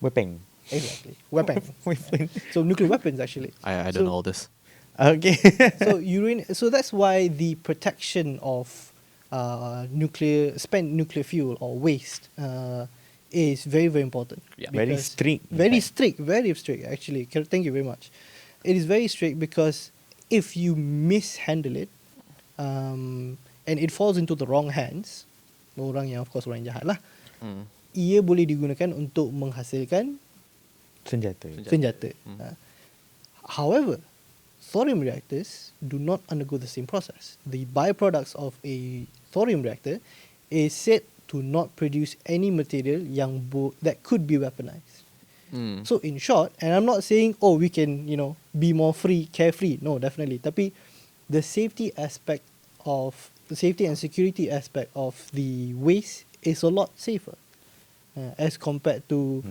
Weapon. exactly weapons. Weapon. So nuclear weapons actually. I don't So- know all this. Okay. So that's why the protection of spent nuclear fuel or waste is very, very important. Yeah. Very Because- strict, in Very fact. strict. Very strict. Actually, thank you very much. It is very strict because if you mishandle it, and it falls into the wrong hands, orang yang orang jahat lah, ia boleh digunakan untuk menghasilkan Senjata. senjata. However, thorium reactors do not undergo the same process. The byproducts of a thorium reactor is said to not produce any material that could be weaponized. So in short, and I'm not saying we can be more carefree. No, definitely. Tapi the safety and security aspect of the waste is a lot safer as compared to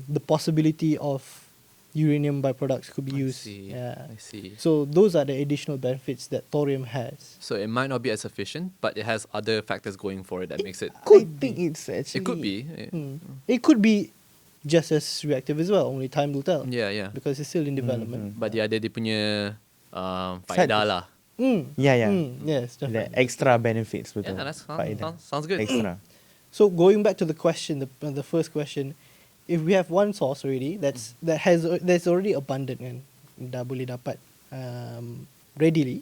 the possibility of uranium byproducts could be used. I see. So those are the additional benefits that thorium has. So it might not be as efficient, but it has other factors going for it that makes it. I think it's actually. It could be. It could be just as reactive as well. Only time will tell. Yeah. Because it's still in development. But dia ada dia punya faedah lah. Yeah. Yes, The definitely. extra benefits, betul. Yeah, that Faedah. sounds good. Extra. So going back to the question, the first question, if we have one source already that's already abundant kan, dah boleh dapat readily.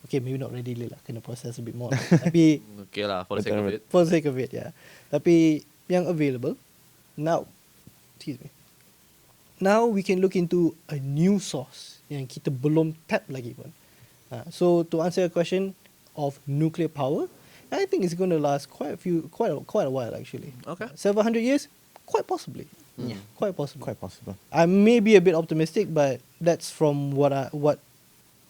Okay, maybe not readily lah, kena process a bit more. Tapi Okay lah, for the sake of it. for the sake of it, yeah. Tapi yang available now, excuse me. now we can look into a new source yang kita belum tap lagi pun. So to answer your question of nuclear power, I think it's going to last quite a while actually. Okay. Several hundred years, quite possibly. Mm. Yeah, quite possible. Quite possible. I may be a bit optimistic, but that's from what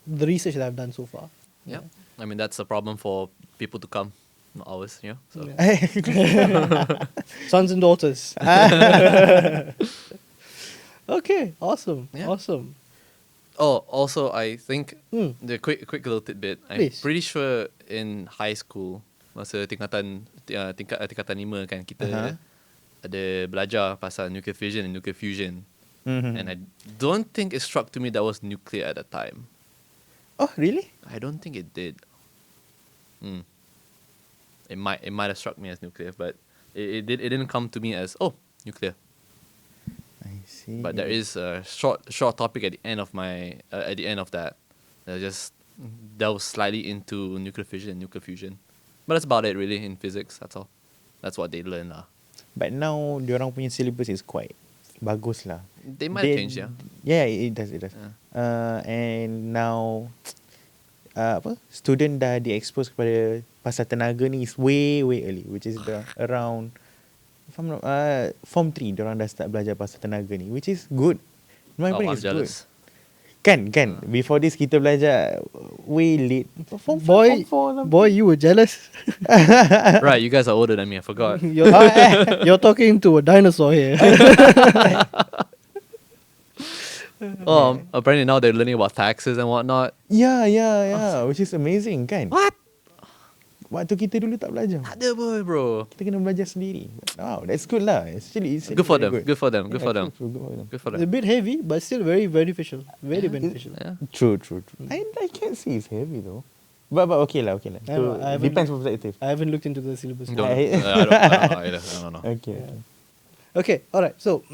the research that I've done so far. Yeah. I mean, that's a problem for people to come, not ours, you know? So. Yeah. Sons and daughters. Okay, awesome. Yeah. Awesome. Oh, also, I think Hmm. the quick little tidbit. I'm Please. pretty sure in high school, masa tingkatan 5 kan, kita Uh-huh. ada belajar pasal nuclear fission and nuclear fusion. Mhm. And I don't think it struck to me that was nuclear at the time. Oh, really? I don't think it did. Mm. It might have struck me as nuclear, but it didn't come to me as nuclear. I see. But there is a short topic at the end of that just delves slightly into nuclear fission and nuclear fusion. But that's about it really in physics. That's all. That's what they learn lah. But now diorang punya syllabus is quite bagus lah. They might have changed, yeah. Yeah, it does. Yeah. And now student dah di-expose kepada pasal tenaga ni is way early, which is around if I'm not, form 3 diorang dah start belajar pasal tenaga ni, which is good. My Oh, opinion I'm is good. jealous. Kan. Before this kita belajar way late. Form Boy, four lah. boy, you were jealous. Right, you guys are older than me. I forgot. You're talking to a dinosaur here. Apparently now they're learning about taxes and whatnot. Yeah, which is amazing kan. What? Waktu kita dulu tak belajar. Ada boy, bro. Kita kena belajar sendiri. Wow, that's good lah. Actually, it's Good for very them. Good for them. Good for them. True, good for them. Good for It's a them. bit heavy, but still very beneficial. Very beneficial. Yeah. True. I can't say it's heavy though. But okay lah. I know, I haven't- Depends perspective. I haven't looked into the syllabus. I don't know either. I don't know. Okay. Okay, all right. So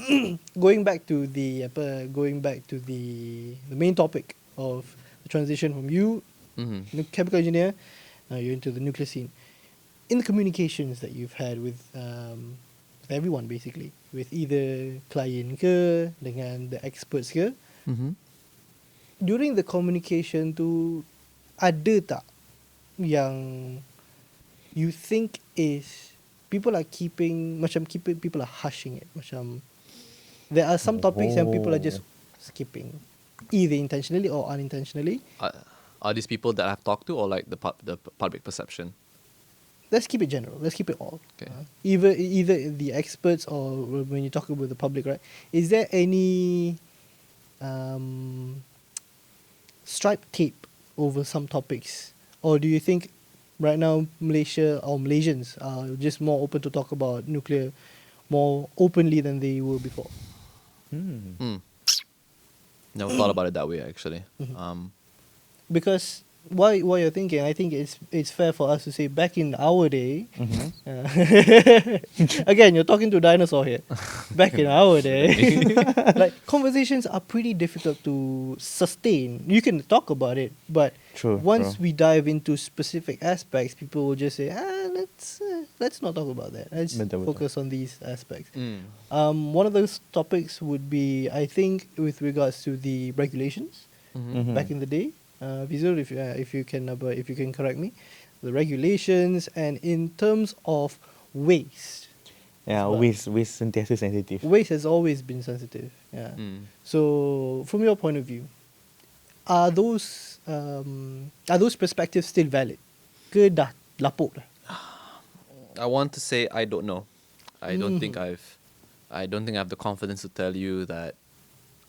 going back to the main topic of the transition from you, Mm-hmm. chemical engineer, you're into the nuclear scene. In the communications that you've had with everyone basically, with either client ke, dengan the experts ke, Mm-hmm. during the communication tu ada tak yang you think is people are people are hushing it, macam there are some topics yang people are just skipping either intentionally or unintentionally. Are these people that I've talked to, or like the public perception? Let's keep it general. Let's keep it all. Okay. Either the experts or when you talk about the public, right? Is there any striped tape over some topics, or do you think right now Malaysia or Malaysians are just more open to talk about nuclear more openly than they were before? Never thought about it that way actually. Because while you're thinking, I think it's fair for us to say back in our day. Again, you're talking to a dinosaur here. Back in our day, like conversations are pretty difficult to sustain. You can talk about it, but True, once true. we dive into specific aspects, people will just say, let's not talk about that. Let's Betul. focus on these aspects. Mm. One of those topics would be, I think, with regards to the regulations Mm-hmm. back in the day. Vizul, if you can correct me, the regulations, and in terms of waste. Yeah, waste sentiasa sensitive. Waste has always been sensitive. Yeah. Mm. So from your point of view, are those perspectives still valid? Ke dah lapuk dah? I want to say I don't know. I don't think I have the confidence to tell you that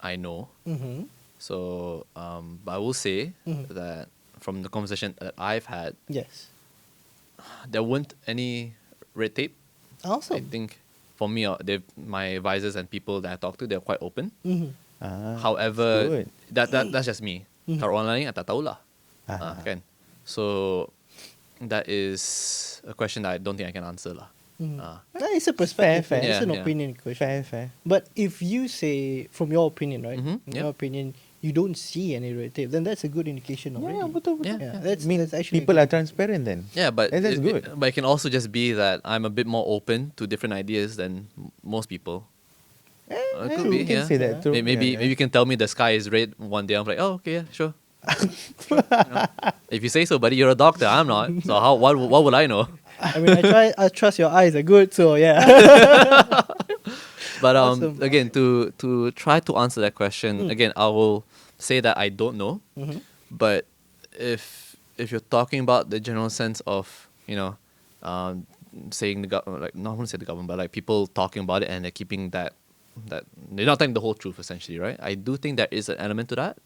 I know. Mm-hmm. So, but I will say that from the conversation that I've had, Yes. there weren't any red tape. I Awesome. think for me, my advisors and people that I talk to, they're quite open. Mm-hmm. However, good. that's just me. Kalau orang lain, tak tahulah. Kan? So, that is a question that I don't think I can answer lah. It's a perspective. Fair. It's an Yeah. opinion question. Fair. But if you say, from your opinion, right? Mhm, In yep. your opinion, you don't see any red tape, then that's a good indication already. Yeah, betul. Yeah. Yeah, that's actually People are transparent then. Yeah, but And that's good. But it can also just be that I'm a bit more open to different ideas than most people. It could we be, can yeah. say that too. Maybe you can tell me the sky is red one day. I'm like, oh, okay, yeah, sure. Sure, you know. If you say so, buddy, you're a doctor. I'm not. So what would I know? I mean, I trust your eyes are good, so yeah. But Awesome, again, to try to answer that question again, I will say that I don't know. Mhm. But if you're talking about the general sense of um, saying the government, like not want to say the government, but like people talking about it and they're keeping that they're not telling the whole truth essentially, right? I do think there is an element to that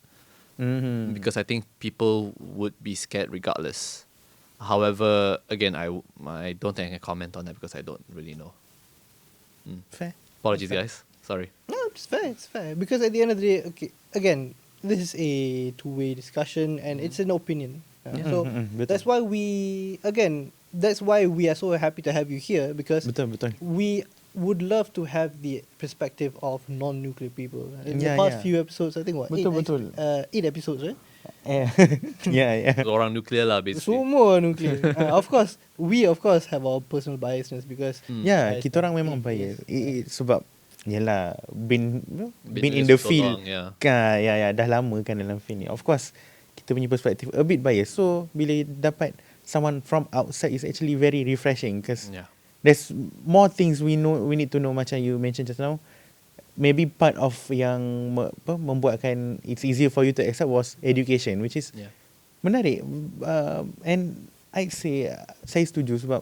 Mm-hmm. because I think people would be scared regardless. However, again, I don't think I can comment on that because I don't really know. Fair. Apologies, Fair. guys. Sorry. No, it's fair. It's fair because at the end of the day, okay, again, this is a two-way discussion and it's an opinion. So Betul. that's why that's why we are so happy to have you here because Betul. we would love to have the perspective of non-nuclear people. In the Yeah, past yeah. few episodes, I think Betul. 8 episodes, right? Yeah. Orang nuclear lah, basically. Semua nuclear. Of course, we have our personal biasness because Ya, as kita orang a- memang yes, bias. Sebab yalah been Been in doing the so field. long, yeah. Ya, dah lama kan dalam field ni. Of course, kita punya perspektif a bit biased. So bila dapat someone from outside is actually very refreshing because Yeah. there's more things we need to know macam you mentioned just now. Maybe part of yang membuatkan it's easier for you to accept was education, which is Yeah. menarik. And I'd say saya setuju sebab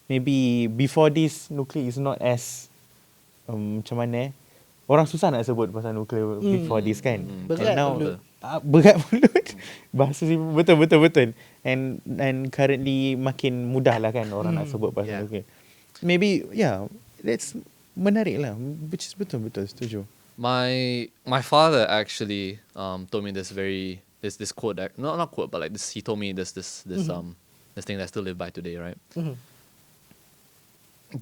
maybe before this nuclear is not as macam mana orang susah nak sebut pasal nuclear before this kan. Berat And now mulut. berat mulut. Bahasa betul. And currently makin mudah lah kan orang nak sebut pasal Yeah. nuclear. Maybe that's menarik lah, which is betul setuju. My father actually told me this quote that not quote but like this, he told me this thing that I still live by today, right? Mhm.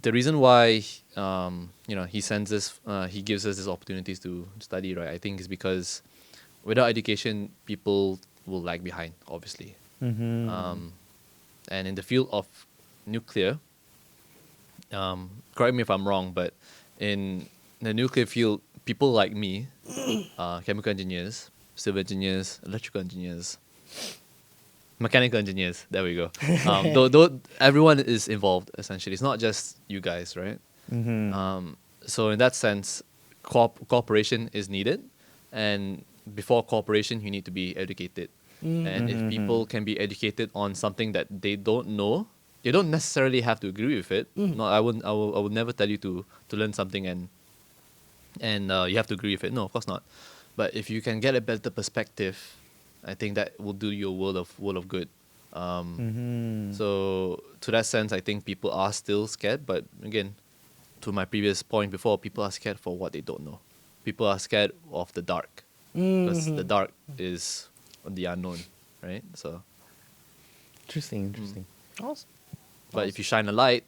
The reason why he sends this he gives us these opportunities to study, right? I think is because without education people will lag behind, obviously. Mm-hmm. And in the field of nuclear, correct me if I'm wrong, but in the nuclear field, people like me, chemical engineers, civil engineers, electrical engineers, mechanical engineers, there we go. Though everyone is involved, essentially. It's not just you guys, right? Mm-hmm. So in that sense, cooperation is needed. And before cooperation, you need to be educated. And if people can be educated on something that they don't know, you don't necessarily have to agree with it. No, I would never tell you to learn something and you have to agree with it. No, of course not. But if you can get a better perspective, I think that will do you a world of good. So to that sense, I think people are still scared. But again, to my previous point before, people are scared for what they don't know. People are scared of the dark because the dark is the unknown, right? So, Interesting. Awesome. but if you shine a light,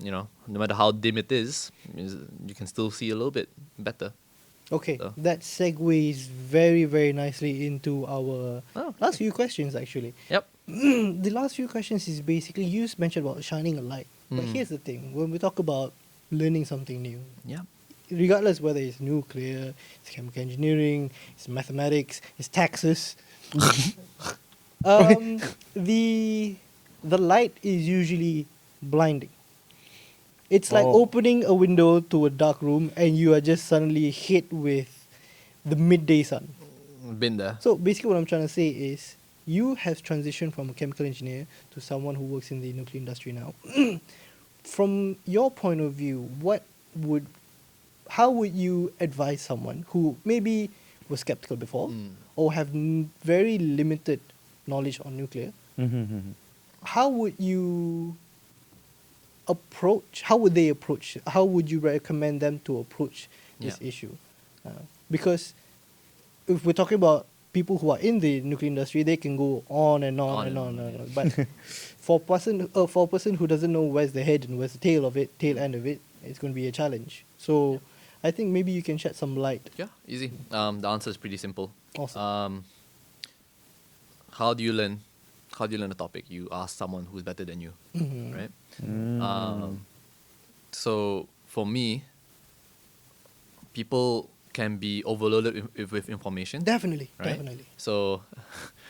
no matter how dim it is, you can still see a little bit better. Okay, So- that segues very, very nicely into our Oh, last few questions, actually. Yep. The last few questions is basically you mentioned about shining a light. But here's the thing: when we talk about learning something new, Yeah. regardless whether it's nuclear, it's chemical engineering, it's mathematics, it's taxes, the light is usually blinding. It's like Oh. opening a window to a dark room and you are just suddenly hit with the midday sun. Been there. So basically what I'm trying to say is you have transitioned from a chemical engineer to someone who works in the nuclear industry now. From your point of view, how would you advise someone who maybe was skeptical before or have very limited knowledge on nuclear? Mm-hmm. How would you approach? How would they approach? How would you recommend them to approach this Yeah. issue? Because if we're talking about people who are in the nuclear industry, they can go on and on and on. yeah. But for a person who doesn't know where's the head and where's the tail end of it, it's going to be a challenge. So I think maybe you can shed some light. Yeah, easy. The answer is pretty simple. Awesome. How do you learn? How do you learn a topic? You ask someone who's better than you, right? So for me, people can be overloaded with information. Definitely, Right? definitely. So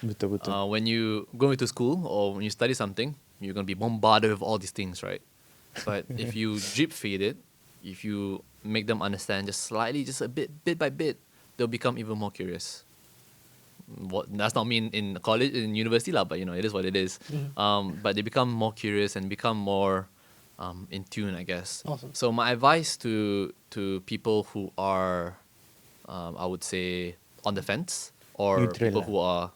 Betul. when you go into school or when you study something, you're gonna be bombarded with all these things, right? But if you drip feed it, if you make them understand just slightly, just a bit by bit, they'll become even more curious. What that's not mean in college, in university lah, but it is what it is. But they become more curious and become more in tune, I guess. Awesome. So my advice to people who are, I would say, on the fence, or Neutral people lah. who are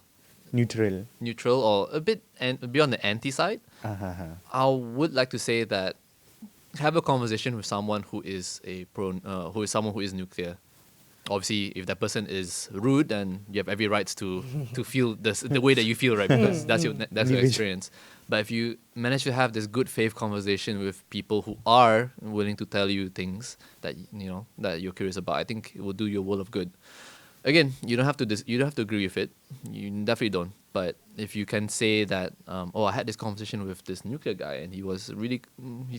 Neutral. neutral or a bit and be on the anti side, I would like to say that have a conversation with someone who is someone who is nuclear. Obviously, if that person is rude, then you have every right to feel the way that you feel, right? Because that's your Individual. experience. But if you manage to have this good faith conversation with people who are willing to tell you things that that you're curious about, I think it will do you a world of good. Again, you don't have to you don't have to agree with it. You definitely don't. But if you can say that, I had this conversation with this nuclear guy, and he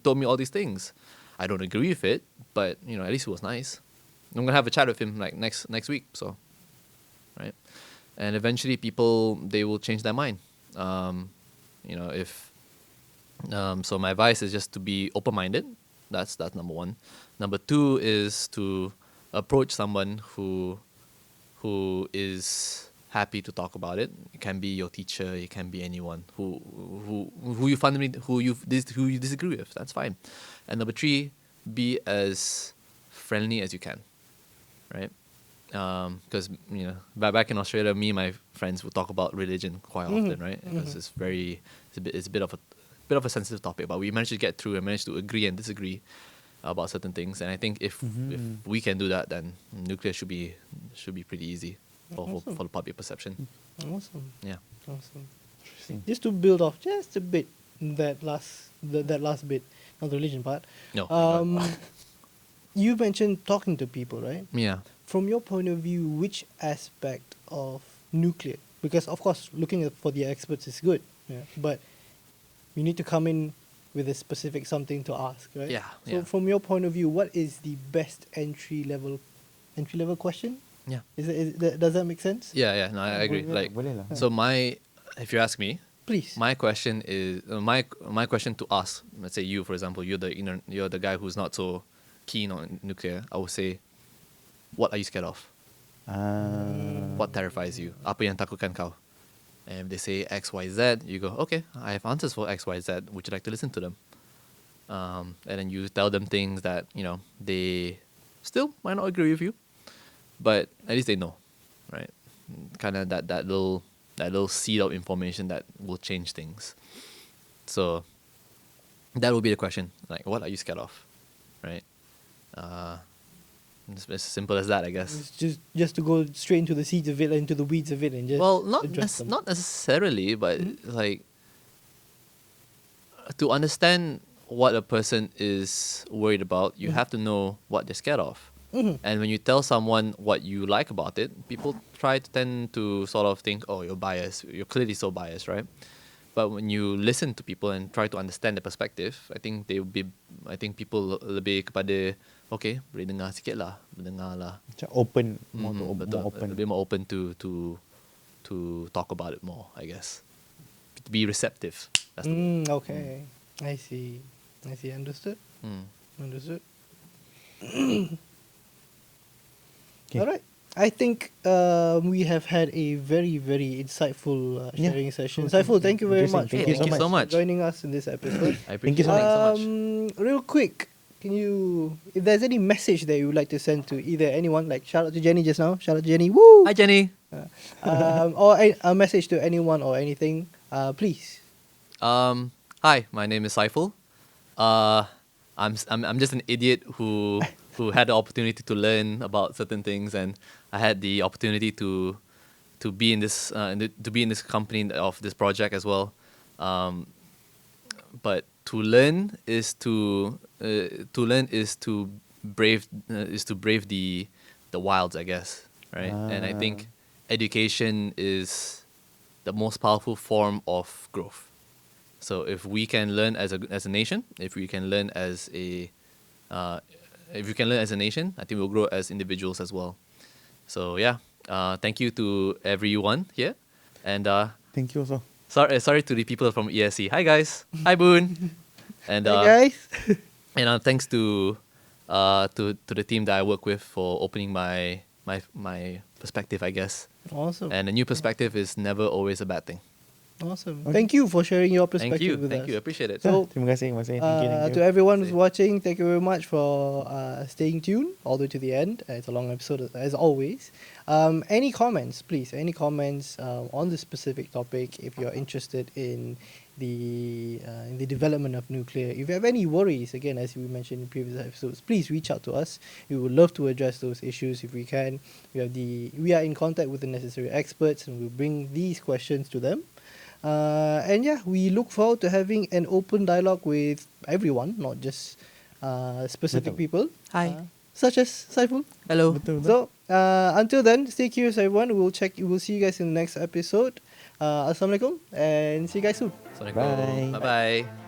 told me all these things. I don't agree with it, but at least it was nice. I'm gonna have a chat with him like next week. So, right, and eventually people they will change their mind. If so, my advice is just to be open-minded. That's number one. Number two is to approach someone who is happy to talk about it. It can be your teacher. It can be anyone who you disagree with. That's fine. And number three, be as friendly as you can, right? Because back in Australia, me and my friends would talk about religion quite often, right? Because it's a bit of a sensitive topic, but we managed to get through and managed to agree and disagree about certain things. And I think if we can do that, then nuclear should be pretty easy for the public perception. Awesome. Yeah. Awesome. Interesting. Just to build off just a bit that last bit, not the religion part. No. You mentioned talking to people, right? Yeah. From your point of view, which aspect of nuclear? Because of course, looking for the experts is good, but you need to come in with a specific something to ask, right? Yeah. So from your point of view, what is the best entry level question? Yeah. Does that make sense? Yeah. No, I agree. Like, Boleh lah. so if you ask me, Please. my question is my question to us. Let's say you, for example, you're the guy who's not so keen on nuclear. I would say, what are you scared of? What terrifies you? Apa yang takutkan kau? And if they say X, Y, Z, you go, okay, I have answers for X, Y, Z. Would you like to listen to them? And then you tell them things that they still might not agree with you, but at least they know, right? Kind of that little seed of information that will change things. So that will be the question. Like, what are you scared of, right? It's as simple as that, I guess. It's just to go straight into the seeds of it, into the weeds of it, and just address them. not necessarily, but like to understand what a person is worried about, you have to know what they're scared of. And when you tell someone what you like about it, people tend to sort of think, oh, you're biased. You're clearly so biased, right? But when you listen to people and try to understand the perspective, I think people lebih kepada, okay, boleh dengar sikit lah, dengar lah. Macam open, Betul. more open. A bit more open to talk about it more, I guess. To be receptive. That's the word. Okay. I see. Understood. Understood. Okay. All right. I think we have had a very, very insightful sharing session. Saiful, thank you very much. Interesting. Thank you so much. For joining us in this episode. I Thank you appreciate it. so much. Thanks so much. Real quick, if there's any message that you would like to send to either anyone, like shout out to Jenny just now. Shout out to Jenny. Woo! Hi, Jenny. Or a message to anyone or anything, please. Hi, my name is Saiful. I'm just an idiot who had the opportunity to learn about certain things, and I had the opportunity to be in this company of this project as well. But to learn is to brave the wilds, I guess, right? And I think education is the most powerful form of growth. So if we can learn as a nation, if we can learn as a if we can learn as a nation, I think we'll grow as individuals as well. So yeah, thank you to everyone here, and Thank you also. sorry to the people from ESC. Hi guys, hi Boone, and Hey guys. and thanks to the team that I work with for opening my perspective, I guess. Awesome. And a new perspective is never always a bad thing. Awesome. Okay. Thank you for sharing your perspective Thank you, with thank us. you, I appreciate it. So, Terima kasih. Thank you. To everyone who's Same. watching, thank you very much for staying tuned all the way to the end. It's a long episode as always. Any comments, please? Any comments on this specific topic? If you're interested in the development of nuclear, if you have any worries, again, as we mentioned in previous episodes, please reach out to us. We would love to address those issues if we can. We are in contact with the necessary experts, and we'll bring these questions to them. And yeah, we look forward to having an open dialogue with everyone, not just specific Betul. people. Hi. Such as Saiful. Hello. Betul. So until then, stay curious, everyone. We'll see you guys in the next episode. Assalamualaikum, and see you guys soon. Assalamualaikum. Bye. Bye bye.